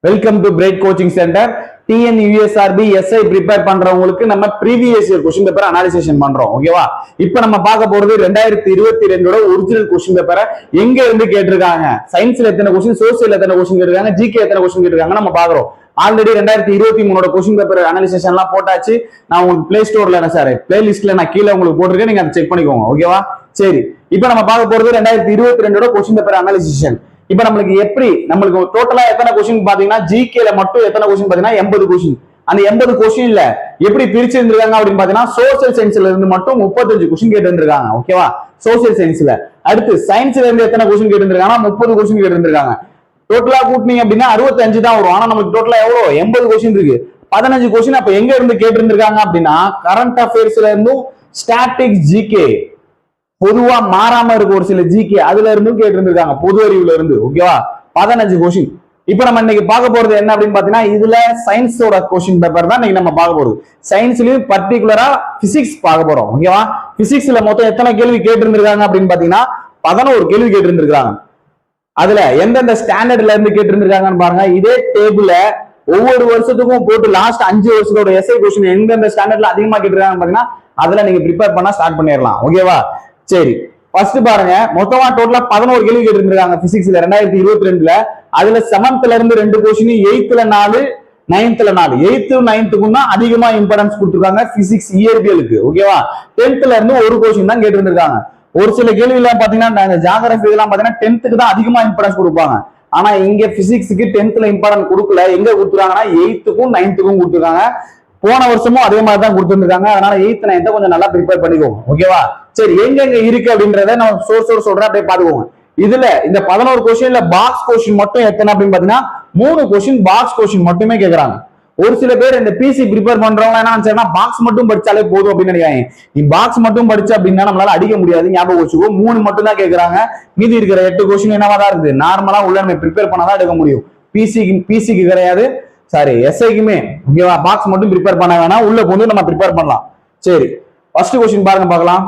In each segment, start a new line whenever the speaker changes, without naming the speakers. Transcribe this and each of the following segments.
Welcome to bright coaching centre. TNUSRB SI prepare பண்றவங்களுக்கு நம்ம previous year question paper analysis பண்றோம். ஓகேவா? இப்போ நம்ம பார்க்க போறது 2022 ஒரிஜினல் கொஸ்டின் பேப்பரை எங்க இருந்து கேட்டிருக்காங்க, சயின்ஸ்ல எத்தனை கொஸ்டின், சோசியல் எத்தனை கொஸ்டின் கேட்டிருக்காங்க, ஜிகே எத்தனை கொஸ்டின் கேட்டிருக்காங்க நம்ம பாக்குறோம். ஆல்ரெடி 2023 கொஸ்டின் பேப்பர் அனாலிசிஸ் எல்லாம் போட்டாச்சு. நான் உங்களுக்கு பிளே ஸ்டோர்ல பிளேலிஸ்ட்ல நான் கீழே உங்களுக்கு போட்டிருக்கேன், நீங்க அதை செக் பண்ணிக்கோங்க. ஓகேவா? சரி, இப்போ நம்ம பார்க்க போறது 2022 கொஸ்டின் பேப்பர் அனாலிசிஸ். இப்ப நம்மளுக்கு டோட்டலா எத்தனை கொஸ்டின் பாத்தீங்கன்னா, ஜிகேல மட்டும் எத்தனை கொஸ்டின் பாத்தீங்கன்னா 80 கொஸ்டின். அந்த 80 கொஸ்டின்ல எப்படி பிரிச்சு இருந்திருக்காங்க அப்படின்னு பாத்தீங்கன்னா, சோசியல் சயின்ஸ்ல இருந்து மட்டும் 35 கொஸ்டின் கேட்டு இருந்திருக்காங்க. ஓகேவா? சோசியல் சயின்ஸ்ல. அடுத்து சயின்ஸ்ல இருந்து எத்தனை கொஸ்டின் கேட்டு இருந்திருக்காங்கன்னா 30 கொஸ்டின் கேட்டு இருந்திருக்காங்க. டோட்டலா கூட்டினீங்க அப்படின்னா 65 தான் வரும். ஆனா நமக்கு டோட்டலா எவ்வளவு 80 கொஸ்டின் இருக்கு. 15 கொஸ்டின் அப்ப எங்க இருந்து கேட்டு இருந்திருக்காங்க அப்படின்னா, கரண்ட் அஃபேர்ஸ்ல இருந்தும் ஸ்டாட்டிக் ஜிகே, பொதுவா மாறாம இருக்க ஒரு சில ஜிகே அதுல இருந்தும் கேட்டு இருந்திருக்காங்க, பொது அறிவுல இருந்து. ஓகேவா? 15 கொஸ்டின். இப்ப நம்ம இன்னைக்கு பார்க்க போறது என்ன அப்படின்னு பாத்தீங்கன்னா, இதுல சயின்ஸோட கொஸ்டின் பேப்பர் தான் இன்னைக்கு நம்ம பார்க்க போறது. சயின்ஸ்லயும் பர்டிகுலரா பிசிக்ஸ் பார்க்க போறோம். ஓகேவா? பிசிக்ஸ்ல மொத்தம் எத்தனை கேள்வி கேட்டு இருந்திருக்காங்க அப்படின்னு பாத்தீங்கன்னா 11 கேள்வி கேட்டு இருந்திருக்காங்க. அதுல எந்தெந்த ஸ்டாண்டர்ட்ல இருந்து கேட்டு இருந்திருக்காங்கன்னு பாருங்க. இதே டேபிள ஒவ்வொரு வருஷத்துக்கும் போட்டு லாஸ்ட் 5 வருஷத்தோட எஸ்ஐ கொஸ்டின் எந்தெந்த ஸ்டாண்டர்ட்ல அதிகமா கேட்டிருக்காங்கன்னு பாத்தீங்கன்னா அதுல நீங்க ப்ரிப்பேர் பண்ணா ஸ்டார்ட் பண்ணிடலாம். ஓகேவா? சரி, ஃபர்ஸ்ட் பாருங்க. மொத்தமா டோட்டலா 11 கேள்வி கேட்டிருக்காங்க பிசிக்ஸ்ல 2022ல. அதுல 7th இருந்து 2 question, 8th 4, 9th 4. 8th 9th தான் அதிகமா இம்பார்ட்டன்ஸ் கொடுத்திருக்காங்க பிசிக்ஸ் இயற்பியலுக்கு. ஓகேவா? 10th இருந்து ஒரு கொஸ்டின் தான் கேட்டிருக்காங்க. ஒரு சில கேள்வி எல்லாம் பாத்தீங்கன்னா ஜியோகிராஃபி எல்லாம் பாத்தீங்கன்னா 10th தான் அதிகமா இம்பார்ட்டன்ஸ் கொடுப்பாங்க. ஆனா இங்க பிசிக்ஸ்க்கு 10th இம்பார்ட்டன்ஸ் கொடுக்கல. எங்க கொடுத்துருக்காங்கன்னா 8th 9th கொடுத்துருக்காங்க. போன வருஷமும் அதே மாதிரி தான் கொடுத்துருக்காங்க. அதனால 8th 9th கொஞ்சம் நல்லா ப்ரிப்பேர் பண்ணிக்கோங்க. ஓகேவா? சரி, எங்க இருக்கு அப்படின்றத நம்ம சோர்ஸ் சொல்றேன், அப்படியே பாத்துக்கோங்க. இதுல இந்த 11 கொஸ்டின்ல பாக்ஸ் கொஸ்டின் மட்டும் எத்தனை அப்படின்னு பாத்தீங்கன்னா 3 கொஸ்டின் பாக்ஸ் கொஸ்டின் மட்டுமே கேக்குறாங்க. ஒரு சில பேர் இந்த பிசி ப்ரிப்பேர் பண்றவங்க என்ன நினைச்சாங்கன்னா பாக்ஸ் மட்டும் படிச்சாலே போதும் அப்படின்னு நினைக்கிறாங்க. நீ பாக்ஸ் மட்டும் படிச்சு அப்படின்னா நம்மளால அடிக்க முடியாது, ஞாபகம் வச்சுக்கோ. 3 மட்டும் தான் கேக்குறாங்க. மீதி இருக்கிற 8 கொஸ்டின் என்னவா தான் இருக்குது, நார்மலா உள்ள நம்ம ப்ரிப்பேர் பண்ணாதான் எடுக்க முடியும். பிசிக்கு கிடையாது, சாரி எஸ்ஐக்குமே. ஓகேவா? பாக்ஸ் மட்டும் ப்ரிப்பேர் பண்ண வேணாம், உள்ள கொண்டு நம்ம ப்ரிப்பேர் பண்ணலாம். சரி, ஃபர்ஸ்ட் கொஸ்டின் பாருங்க பார்க்கலாம்.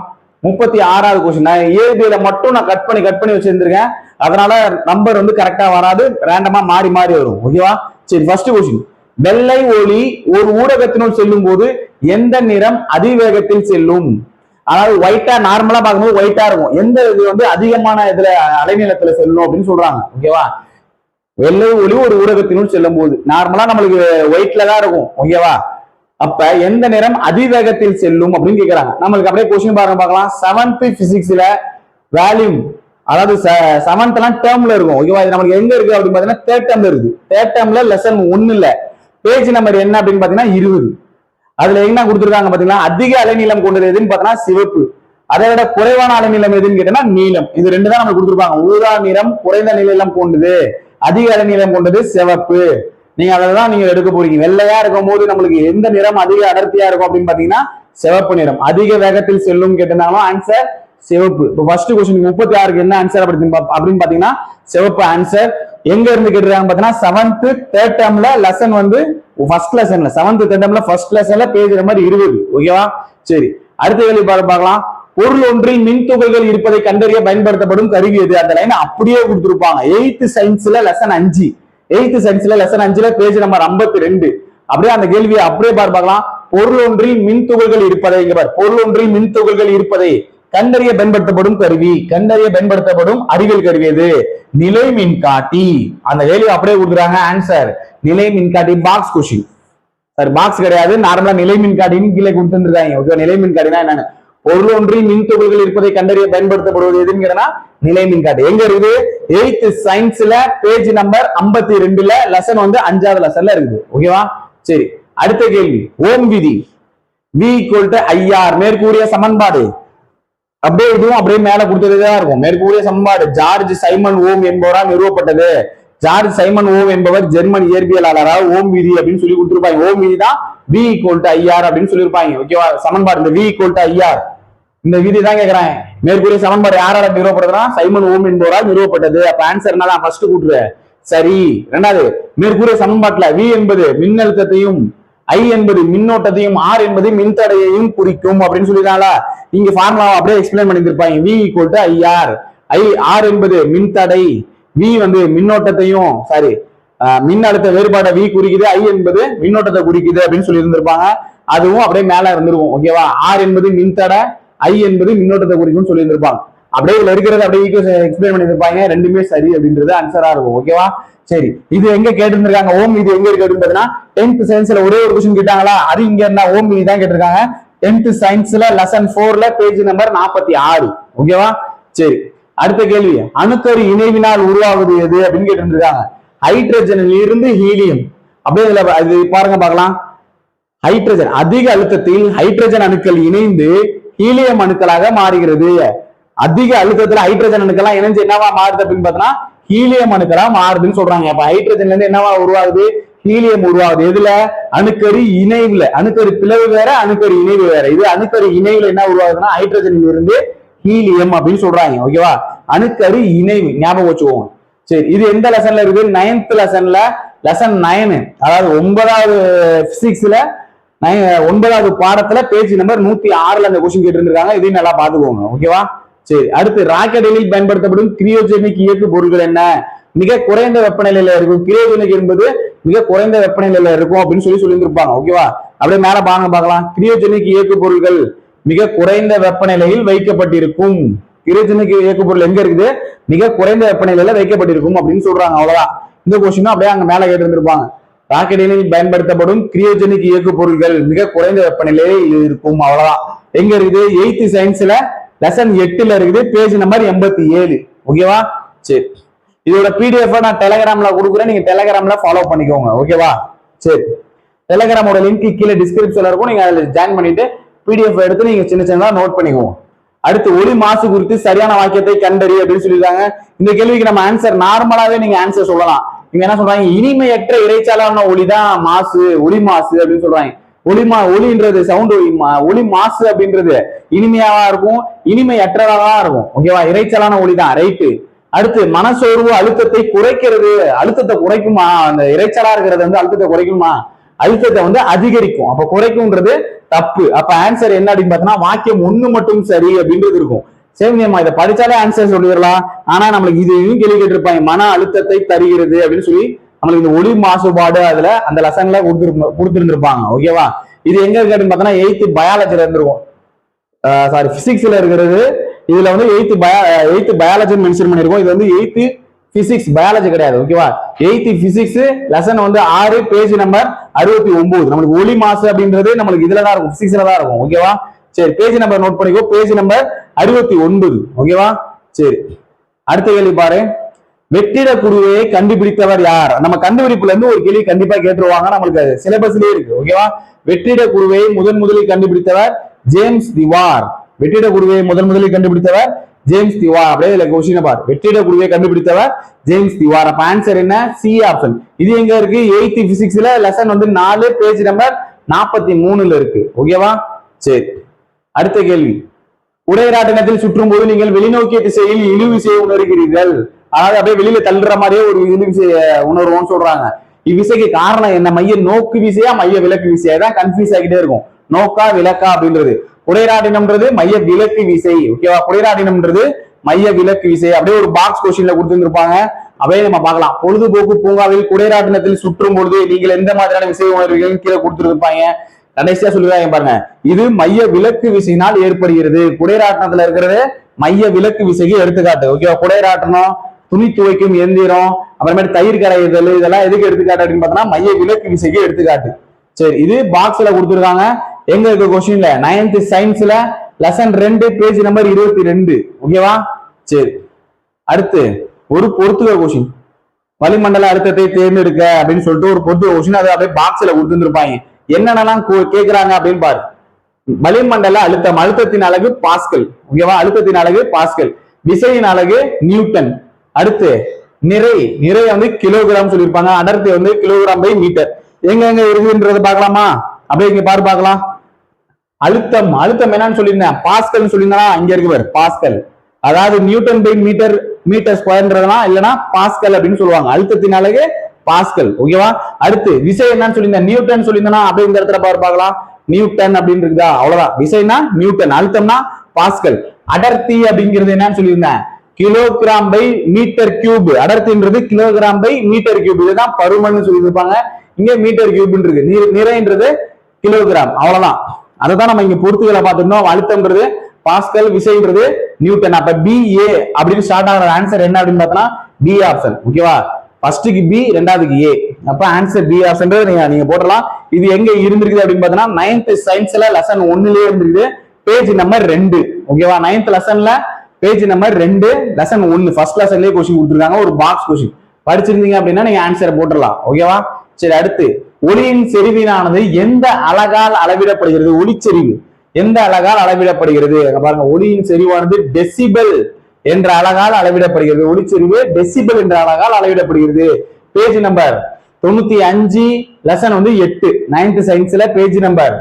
36வது கொஸ்டின். இயற்பியல மட்டும் நான் கட் பண்ணி வச்சிருந்திருக்கேன். அதனால நம்பர் வந்து கரெக்டா வராது, ரேண்டமா மாறி வரும். ஓகேவா? சரி, ஃபர்ஸ்ட் கொஸ்டின். வெள்ளை ஒளி ஒரு ஊடகத்தினுள் செல்லும் போது எந்த நிறம் அதிவேகத்தில் செல்லும்? அதாவது ஒயிட்டா, நார்மலா பார்க்கும்போது ஒயிட்டா இருக்கும். எந்த இது வந்து அதிகமான இதுல அலைநீளத்துல செல்லும் அப்படின்னு சொல்றாங்க. ஓகேவா? வெள்ளை ஒளி ஒரு ஊடகத்தினுள் செல்லும் போது நார்மலா நம்மளுக்கு ஒயிட்ல தான் இருக்கும். ஓகேவா? அப்ப எந்த நிறம் அதிவேகத்தில் செல்லும் அப்படின்னு கேக்குறாங்க. நம்மளுக்கு அப்படியே கொஸ்டின் பாருங்க பார்க்கலாம். 7th பிசிக்ஸ்ல வேல்யூம், அதாவது 7th டேர்ம்ல இருக்கும். ஓகேவா? இது நமக்கு எங்க இருக்கு அப்படின்னு பாத்தீங்கன்னா 3rd டேர்ம்ல இருக்கு. 3rd டேர்ம்ல லெசன் 1ல பேஜ் நம்பர் என்ன அப்படின்னு பாத்தீங்கன்னா 20. அதுல என்ன கொடுத்துருக்காங்க பாத்தீங்கன்னா, அதிக அலைநீளம் கொண்டது எதுன்னு பாத்தீங்கன்னா சிவப்பு, அதை விட குறைவான அலைநீளம் எதுன்னு கேட்டீங்கன்னா நீலம். இது 2 தான் நமக்கு கொடுத்துருப்பாங்க. ஊதா நிறம் குறைந்த நீளம் கொண்டது, அதிக அலைநீளம் கொண்டது சிவப்பு. நீங்க அதெல்லாம் நீங்க எடுக்க போறீங்க. வெள்ளையா இருக்கும் போது நம்மளுக்கு எந்த நிறம் அதிக அடர்த்தியா இருக்கும் அப்படின்னு பாத்தீங்கன்னா சிவப்பு நிறம். அதிக வேகத்தில் செல்லும் கேட்டிருந்தாலும் ஆன்சர் சிவப்பு. இப்போ ஃபர்ஸ்ட் கொஸ்டின் 36க்கு என்ன ஆன்சர் அப்படின்னு பாத்தீங்கன்னா சிவப்பு ஆன்சர். எங்க இருந்து கேட்டிருக்காங்க பாத்தீங்கன்னா 7th 3rd டேர்ம்ல லெசன் வந்து ஃபர்ஸ்ட் லெசன்ல 7th 3rd டேர்ம்ல ஃபர்ஸ்ட் லெசன்ல பேஜ் நம்பர் 20. ஓகேவா? சரி, அடுத்த கேள்வி பார்க்கலாம். பொருள் ஒன்றில் மின் துகள்கள் இருப்பதை கண்டறிய பயன்படுத்தப்படும் கருவி எது? அந்த லைன் அப்படியே கொடுத்திருப்பாங்க. 8th சயின்ஸ்ல லெசன் 5, 8th சயின்ஸ்ல லெசன் 5ல பேஜ் நம்பர் 52. அப்படியே அந்த கேள்வியை அப்படியே பார்க்கலாம். பொருள் ஒன்றில் மின் துகள்கள் இருப்பதை, இங்க பாரு, பொருள் ஒன்றில் மின் துகள்கள் இருப்பதை கண்டறிய பயன்படுத்தப்படும் கருவி, கண்டறிய பயன்படுத்தப்படும் அறிவியல் கருவி எது? நிலை மின்காட்டி. அந்த கேள்வி அப்படியே கொடுக்குறாங்க. ஆன்சர் நிலை மின்காட்டி. Box question. சார் பாக்ஸ் கிடையாது, நார்மலா நிலை மின்காட்டின்னு கீழே கொடுத்துருக்காங்க. ஓகே, நிலை மின்காட்டினா என்னன்னு, பொருள் ஒன்றில் மின் துகள்கள் இருப்பதை கண்டறிய பயன்படுத்தப்படுவது எதுங்கிறனா நிலை மின்காட்டி. எங்க இருக்குது? 8th சயின்ஸ்ல பேஜ் நம்பர் 52ல லெசன் வந்து 5வது லெசன்ல இருக்குது. ஓகேவா? சரி, அடுத்த கேள்வி. ஓம் விதி. V = IR. மேற்கூறிய சமன்பாடு அப்படியே இதுவும் அப்படியே மேல கொடுத்ததுதான் இருக்கும். மேற்கூறிய சமன்பாடு ஜார்ஜ் சைமன் ஓம் என்பவரால் நிறுவப்பட்டது. ஜார்ஜ் சைமன் ஓம் என்பவர் ஜெர்மன் இயற்பியலாளராக ஓம் விதி அப்படின்னு சொல்லி கொடுத்திருப்பாங்க. ஓம் விதி தான் V = IR அப்படின்னு சொல்லியிருப்பாங்க. ஓகேவா? சமன்பாடு இந்த V = IR இந்த விதி தான் கேக்குறாங்க. மேற்கூறிய சமன்பாடு யாரால நிறுவப்படுதுன்னா சைமன் ஓம் என்பவரால் நிறுவப்பட்டது. அப்ப ஆன்சர் என்னதான் ஃபர்ஸ்ட் கூட்டுரு. சரி. ரெண்டாவது, மேற்கூறிய சமன்பாட்டுல V என்பது மின்னழுத்தத்தையும், I என்பது மின்னோட்டத்தையும், R என்பது மின்தடையையும் குறிக்கும் அப்படின்னு சொல்லிட்டாங்களா. இங்க ஃபார்முலா அப்படியே எக்ஸ்பிளைன் பண்ணிருப்பாங்க. V = IR. R என்பது மின்தடை, V வந்து மின்னோட்டத்தையும், சாரி மின் அழுத்த வேறுபாடை V குறிக்குது, I என்பது மின்னோட்டத்தை குறிக்குது அப்படின்னு சொல்லி இருந்திருப்பாங்க. அதுவும் அப்படியே மேல இருந்திருக்கும். ஓகேவா? R என்பது மின்தடை, I என்பது மின்னோட்டத்தை குறிக்கும்னு சொல்லி இருந்திருப்பாங்க. அப்படியே இதுல இருக்கிறது அப்படியே ஈக்குவேஷன் எக்ஸ்பிளைன் பண்ணியிருப்பாங்க. ரெண்டுமே சரி அப்படின்றது ஆன்சரா இருக்கும். ஓகேவா? சரி, இது எங்க கேட்டிருந்திருக்காங்க ஓம் இது எங்க இருக்கு அப்படின்னு 10th சயின்ஸ்ல ஒரே ஒரு கொஸ்டின் கேட்டாங்களா, அது இங்க என்ன ஓம் இது தான் கேட்டிருக்காங்க. 10th சயின்ஸ்ல லெசன் 4ல பேஜ் நம்பர் 46. ஓகேவா? சரி, அடுத்த கேள்வி, அணுக்கரு இணைவினால் உருவாகுது எது அப்படின்னு கேட்டிருந்திருக்காங்க. ஹைட்ரஜனில் இருந்து ஹீலியம். அப்படியே இதுல இது பாருங்க பார்க்கலாம். ஹைட்ரஜன் அதிக அழுத்தத்தில் ஹைட்ரஜன் அணுக்கள் இணைந்து ஹீலியம் அணுக்களாக மாறுகிறது. அதிக அழுத்தத்துல ஹைட்ரஜன் அணுக்கெல்லாம் இணைஞ்சு என்னவா மாறுது அப்படின்னு பார்த்தோம்னா ஹீலியம் அணுக்களா மாறுதுன்னு சொல்றாங்க. அப்ப ஹைட்ரஜன்ல இருந்து என்னவா உருவாகுது, ஹீலியம் உருவாகுது. எதுல? அணுக்கரு இணைவுல. அணுக்கரு பிளவு வேற, அணுக்கரு இணைவு வேற. இது அணுக்கரு இணைவுல என்ன உருவாகுதுன்னா ஹைட்ரஜன்ல இருந்து ஹீலியம் அப்படின்னு சொல்றாங்க. ஓகேவா? அணுக்கரு இணைவு ஞாபகம் வச்சுக்கோங்க. சரி, இது எந்த லெசன்ல இருக்கு? 9th லெசன்ல லெசன் 9, அதாவது 9வது பிசிக்ஸ்ல 9வது பாடத்துல பேஜ் நம்பர் 106ல அந்த கொஸ்டின் கேட்டு இருந்திருக்காங்க. இதையும் நல்லா பாத்துக்கோங்க. ஓகேவா? சரி, அடுத்து ராக்கெட்டில் பயன்படுத்தப்படும் கிரியோஜெனிக் இயக்கு பொருட்கள் என்ன? மிக குறைந்த வெப்பநிலையில இருக்கும். கிரியோஜெனிக் என்பது மிக குறைந்த வெப்பநிலையில இருக்கும் அப்படின்னு சொல்லியிருப்பாங்க. ஓகேவா? அப்படியே மேல பாருங்க பார்க்கலாம். கிரியோஜெனிக் இயக்கு பொருட்கள் மிக குறைந்த வெப்பநிலையில் வைக்கப்பட்டிருக்கும். கிரியோஜெனிக் இயக்கு பொருள் எங்க இருக்குது? மிக குறைந்த வெப்பநிலையில வைக்கப்பட்டிருக்கும் அப்படின்னு சொல்றாங்க. அவ்வளவுதான். இந்த கொஸ்டின் அப்படியே அங்க மேல கேட்டு இருந்திருப்பாங்க. ராக்கெட்டில் பயன்படுத்தப்படும் கிரியோஜெனிக் இயக்கு பொருட்கள் மிக குறைந்த வெப்பநிலையில் இருக்கும். அவ்வளவுதான். எங்க இருக்குது? 8th சயின்ஸ்ல லெசன் 8ல இருக்குது, பேஜ் நம்பர் 87. ஓகேவா? சரி, இதோட PDF நான் டெலிகிராம்ல கொடுக்குறேன், நீங்க டெலிகிராம்ல ஃபாலோ பண்ணிக்கோங்க. ஓகேவா? சரி, டெலிகிராமோட லிங்க் கீழே டிஸ்கிரிப்ஷன்ல இருக்கும், நீங்க அதுல ஜாயின் பண்ணிட்டு PDF எடுத்து நீங்க சின்ன சின்னதா நோட் பண்ணிக்கோங்க. அடுத்து ஒளி மாசு குறித்து சரியான வாக்கியத்தை கண்டறி அப்படின்னு சொல்லியிருக்காங்க. இந்த கேள்விக்கு நம்ம ஆன்சர் நார்மலாவே நீங்க ஆன்சர் சொல்லலாம். நீங்க என்ன சொல்றாங்க? இனிமையற்ற இறைச்சாலான ஒளிதான் மாசு, ஒளி மாசு அப்படின்னு சொல்றாங்க. ஒளின்றது சவுண்ட் ஒளி மாசு அப்படின்றது இனிமையாவா இருக்கும், இனிமையற்றதாக இருக்கும். ஓகேவா? இறைச்சலான ஒளிதான். ரைட்டு. அடுத்து மனசோர்வு அழுத்தத்தை குறைக்கிறது. அழுத்தத்தை குறைக்குமா? அந்த இறைச்சலா இருக்கிறது வந்து அழுத்தத்தை குறைக்குமா? அழுத்தத்தை வந்து அதிகரிக்கும். அப்ப குறைக்கும்ன்றது தப்பு. அப்ப ஆன்சர் என்ன அப்படின்னு பார்த்தோம்னா வாக்கியம் 1 மட்டும் சரி அப்படின்றது இருக்கும். சரி, நம்ம இதை படிச்சாலே ஆன்சர் சொல்லிடலாம். ஆனா நம்மளுக்கு இதையும் கேள்வி கேட்டிருப்பாங்க, மன அழுத்தத்தை தருகிறது அப்படின்னு சொல்லி நம்மளுக்கு இந்த ஒளி மாசுபாடு அதுல அந்த லெசன்ல கொடுத்துருந்துருப்பாங்க. ஓகேவா? இது எங்க இருக்கு அப்படின்னு பார்த்தோம்னா 8th பயாலஜில இருந்திருக்கும். சாரி, பிசிக்ஸ்ல இருக்கிறது. இதுல வந்து 8th பயாலஜி மென்ஷன் பண்ணிருக்கோம். இது வந்து 8th பிசிக்ஸ், பயாலஜி கிடையாது. ஓகேவா? 8th பிசிக்ஸ் லெசன் வந்து 6, பேஜ் நம்பர் 69. நம்மளுக்கு ஒளி மாசு அப்படின்றது நம்மளுக்கு இதுல தான் இருக்கும், பிசிக்ஸ்ல தான் இருக்கும். ஓகேவா? சரி, பேஜ் நம்பர் நோட் பண்ணிக்கோ, பேஜ் நம்பர் 69. ஓகேவா? சரி, அடுத்த கேள்வி பாரு. வெற்றிட குருவையை கண்டுபிடித்தவர் யார்? நம்ம கண்டுபிடிப்புல இருந்து ஒரு கேள்வி கண்டிப்பா கேட்டுருவாங்க, நம்மளுக்கு சிலபஸ்லயே இருக்கு. ஓகேவா? வெற்றிட குருவையை முதலில் கண்டுபிடித்தவர் ஜேம்ஸ் திவார். வெற்றிட குருவையை முதலில் கண்டுபிடித்தவர் ஜேம்ஸ் திவார். அப்படியே இதுல கொஸ்டின் பார். வெற்றிட குருவையை கண்டுபிடித்தவர் ஜேம்ஸ் திவார். அப்ப ஆன்சர் என்ன? C option. இது எங்க இருக்கு? 8th பிசிக்ஸ்ல லெசன் வந்து 4, பேஜ் நம்பர் 43ல இருக்கு. ஓகேவா? சரி, அடுத்த கேள்வி. உடைராட்டினத்தில் சுற்றும் போது நீங்கள் வெளிநோக்கிய திசையில் இழு விசையை உணர்கிறீர்கள். அதாவது அப்படியே வெளியில தள்ளுற மாதிரியே ஒரு இழு விசைய உணர்வோம்னு சொல்றாங்க. இவ்விசைக்கு காரணம் என்ன? மைய நோக்கு விசையா மைய விலக்கு விசையா? தான் கன்ஃபியூஸ் ஆகிட்டே இருக்கும். நோக்கா விலக்கா அப்படின்றது. குடைராட்டினம்ன்றது மைய விலக்கு விசை. ஓகேவா? குடைராட்டினம்ன்றது மைய விலக்கு விசை. அப்படியே ஒரு பாக்ஸ் கொஸ்டின்ல கொடுத்துருப்பாங்க, அப்படியே நம்ம பார்க்கலாம். பொழுதுபோக்கு பூங்காவில் குடைராட்டினத்தில் சுற்றும் பொழுது நீங்கள் எந்த மாதிரியான விசை உணர்வீர்கள் கீழே கொடுத்துருப்பாங்க. கடைசியா சொல்லிடுறாங்க பாருங்க, இது மைய விலக்கு விசையினால் ஏற்படுகிறது. குடைராட்டினத்துல இருக்கிறது மைய விலக்கு விசைக்கு எடுத்துக்காட்டு. ஓகேவா? குடைராட்டனம், துணி துவைக்கும் எந்திரம், அப்புறமேட்டு தயிர் கரையுதல், இதெல்லாம் எதுக்கு எடுத்துக்காட்டு அப்படின்னு பார்த்தோம்னா மைய விலக்கு விசைக்கு எடுத்துக்காட்டு. சரி, இது பாக்ஸ்ல கொடுத்துருக்காங்க. எங்க இருக்க கொஸ்டின்ல 9th சயின்ஸ்ல லெசன் 2, பேஜ் நம்பர் 22. ஓகேவா? சரி, அடுத்து ஒரு பொறுத்துக கொஸ்டின். வளிமண்டல அழுத்தத்தை தேர்ந்தெடுக்க அப்படின்னு சொல்லிட்டு ஒரு பொறுத்துக கொஸ்டின், அதை அப்படியே பாக்ஸ்ல கொடுத்துருப்பாங்க. என்னென்னலாம் கேட்கிறாங்க அப்படின்னு பாரு. வளிமண்டல அழுத்தம், அழுத்தத்தின் அலகு பாஸ்கல். ஓகேவா? அழுத்தத்தின் அலகு பாஸ்கல். விசையின் அலகு நியூட்டன். அடுத்து நிறை வந்து கிலோகிராம் சொல்லியிருப்பாங்க. அடர்த்தி வந்து கிலோகிராம் பை மீட்டர். எங்க இருக்குன்றது பார்க்கலாமா? அப்படியே இங்க பாரு பார்க்கலாம். அழுத்தம் என்னன்னு சொல்லியிருந்தேன், பாஸ்கல் சொல்லியிருந்தா இங்க இருக்கு பாரு, பாஸ்கல். அதாவது நியூட்டன் பை மீட்டர் ஸ்கொயர்ன்றதுனா இல்லைன்னா பாஸ்கல் அப்படின்னு சொல்லுவாங்க. அழுத்தத்தின் அலகு பாஸ்கல். ஓகேவா? அடுத்து விசை என்னன்னு சொல்லியிருந்தேன், நியூட்டன் சொல்லியிருந்தா அப்படியே இந்த இடத்துல பாரு பார்க்கலாம். நியூட்டன் அப்படின்னு இருக்குதா? அவ்வளவுதான். விசைனா நியூட்டன், அழுத்தம்னா பாஸ்கல். அடர்த்தி அப்படிங்கிறது என்னன்னு சொல்லியிருந்தேன், கிலோகிராம் பை மீட்டர் கியூப். அடர்த்தின்றது கிலோகிராம் பை மீட்டர் கியூப். இதுதான் பருமன் சொல்லி இருப்பாங்க. இங்க மீட்டர் கியூப் இருக்கு. நிறைன்றது கிலோகிராம். அவ்வளவுதான். அதைதான் நம்ம இங்க பொறுத்துகளை பார்த்துட்டோம். அழுத்தம்ன்றது பாஸ்கல், விசைன்றது நியூட்டன். அப்ப BA அப்படின்னு ஸ்டார்ட் ஆகிற ஆன்சர் என்ன அப்படின்னு பார்த்தோம்னா பி ஆப்ஷன். ஓகேவா? ஃபர்ஸ்ட்டுக்கு பி, ரெண்டாவதுக்கு ஏ. அப்ப ஆன்சர் பி ஆப்ஷன் நீங்க போடலாம். இது எங்க இருந்திருக்குது அப்படின்னு பார்த்தோம்னா 9th சயின்ஸ்ல லெசன் 1லயே இருந்திருக்கு. Page number 2. ஓகேவா? 9th லெசன்ல பேஜ் நம்பர் 2 லெசன் 1 ஃபர்ஸ்ட் லெசன்லயே கொஸ்டின் கொடுத்துருக்காங்க. ஒரு பாக்ஸ் கொஸ்டின் படிச்சிருந்தீங்க அப்படின்னா நீங்க ஆன்சர் போட்டுடலாம். ஓகேவா? சரி, அடுத்து ஒளியின் செறிவினானது எந்த அலகால் அளவிடப்படுகிறது? ஒளிச்செறிவு எந்த அலகால் அளவிடப்படுகிறது? பாருங்க, ஒளியின் செறிவானது டெசிபல் என்ற அலகால் அளவிடப்படுகிறது. ஒளிச்செறிவு டெசிபல் என்ற அலகால் அளவிடப்படுகிறது. பேஜ் நம்பர் 95 லெசன் 8 9th சயின்ஸ்ல பேஜ் நம்பர்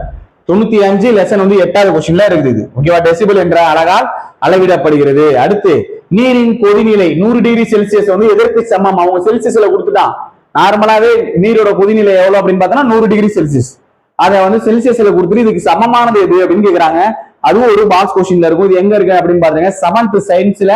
95 லெசன் 8வது கொஸ்டின்ல இருக்குது. ஓகேவா? டெசிபல் என்ற அலகால் அளவிடப்படுகிறது. அடுத்து நீரின் கொதிநிலை 100 டிகிரி செல்சியஸ் எதற்கு சமம்? அவங்க செல்சியஸ்ல கொடுத்துட்டான். நார்மலாவே நீரோட கொதிநிலை எவ்வளவு அப்படின்னு பார்த்தோம்னா 100 டிகிரி செல்சியஸ். அதை செல்சியஸ்ல கொடுத்துட்டு இதுக்கு சமமானது எது அப்படின்னு கேக்குறாங்க. அதுவும் ஒரு பாக்ஸ் கொஸ்டின்ல இருக்கும். இது எங்க இருக்கு அப்படின்னு பாத்தீங்க 7th சயின்ஸ்ல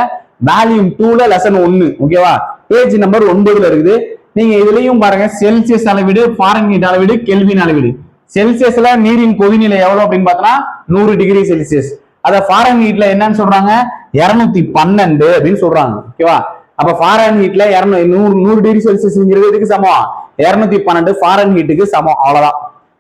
வால்யூம் 2ல லெசன் 1. ஓகேவா? பேஜ் நம்பர் 9ல இருக்குது. நீங்க இதுலயும் பாருங்க, செல்சியஸ் அளவீடு, ஃபாரன்ஹீட் அளவீடு, கெல்வின் அளவீடு. செல்சியஸ்ல நீரின் கொதிநிலை எவ்வளவு அப்படின்னு பார்த்தோம்னா 100 டிகிரி செல்சியஸ். அத ஃபாரன்ஹீட்ல என்னன்னு சொல்றாங்க? 212 அப்படின்னு சொல்றாங்க. ஓகேவா? அப்ப ஃபாரன்ஹீட்ல 100 டிகிரி செல்சியஸ்ங்கிறது எதுக்கு சமம்? 212 ஃபாரன்ஹீட்டுக்கு சமம். அவ்வளவுதான்.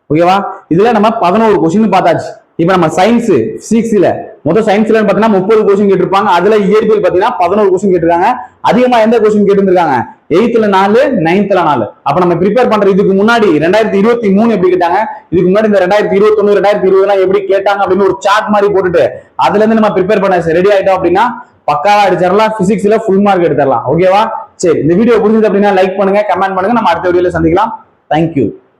ஓகேவா? இதுல நம்ம 11 கொஸ்டின் பார்த்தாச்சு. இப்ப நம்ம சயின்ஸ் பிசிக்ஸ்ல மொத்தம் சயின்ஸ்ல பாத்தீங்கன்னா 30 கொஸ்டின் கேட்டிருப்பாங்க. அதுல இயற்பியல் பாத்தீங்கன்னா 11 கொஸ்டின் கேட்டிருக்காங்க. அதிகமா எந்த கொஸ்டின் கேட்டிருக்காங்க? 8th 4, 9th 4. அப்ப நம்ம ப்ரிப்பேர் பண்ற இதுக்கு முன்னாடி 2023 எப்படி கேட்டாங்க, இதுக்கு முன்னாடி இந்த 2021 2020 எப்படி கேட்டாங்க அப்படின்னு ஒரு சார்ட் மாதிரி போட்டுட்டு அதுல இருந்து நம்ம ப்ரிப்பேர் பண்ண ரெடி ஆயிட்டோம் அப்படின்னா பக்காவா அடிச்சிடலாம். பிசிக்ஸ்ல ஃபுல் மார்க் எடுத்துடலாம். ஓகேவா? சரி, இந்த வீடியோ புரிஞ்சது அப்படின்னா லைக் பண்ணுங்க, கமெண்ட் பண்ணுங்க. நம்ம அடுத்த வீடியோல சந்திக்கலாம். தேங்க்யூ.